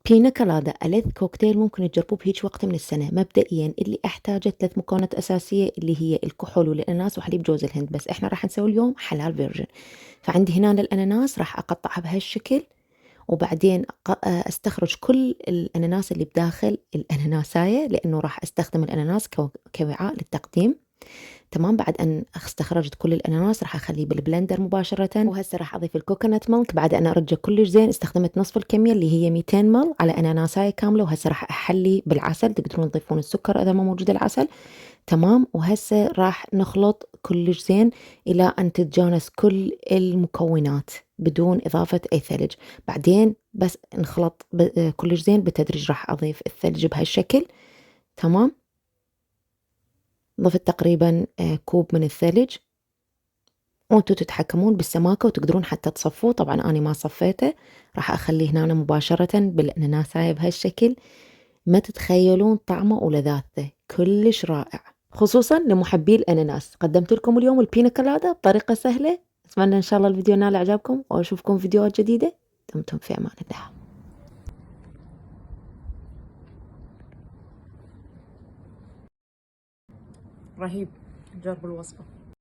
بينا كولادا ألذ كوكتيل ممكن تجربوه بهيج وقت من السنة. مبدئيا اللي أحتاجه 3 مكونات أساسية اللي هي الكحول والأناناس وحليب جوز الهند، بس إحنا راح نسوي اليوم حلال فيرجن. فعندي هنا الأناناس راح أقطعها بهالشكل، وبعدين أستخرج كل الأناناس اللي بداخل الأناناساية، لأنه راح أستخدم الأناناس كوعاء للتقديم. تمام، بعد أن استخرجت كل الأناناس راح أخليه بالبلندر مباشرة، وهسه راح أضيف الكوكونات ميلك. بعد أن أرجه كلش زين، استخدمت نصف الكمية اللي هي 200 مل على أناناساية كاملة، وهسه راح أحلي بالعسل، تقدرون تضيفون السكر إذا ما موجود العسل. تمام، وهسه راح نخلط كلش زين إلى أن تتجانس كل المكونات بدون إضافة أي ثلج. بعدين بس نخلط كلش زين بالتدريج، راح أضيف الثلج بهالشكل. تمام، ضفت تقريبا كوب من الثلج، وانتوا تتحكمون بالسماكة وتقدرون حتى تصفوه. طبعا أنا ما صفيته، راح أخليه هنا مباشرة بالأناناساية بهالشكل. ما تتخيلون طعمه ولذاذته، كلش رائع، خصوصا لمحبي الأناناس. قدمت لكم اليوم البينا كولادا بطريقة سهلة. أتمنى إن شاء الله الفيديو نال إعجابكم، وأشوفكم فيديوهات جديدة. دمتم في أمان الله. رهيب، جربوا الوصفة.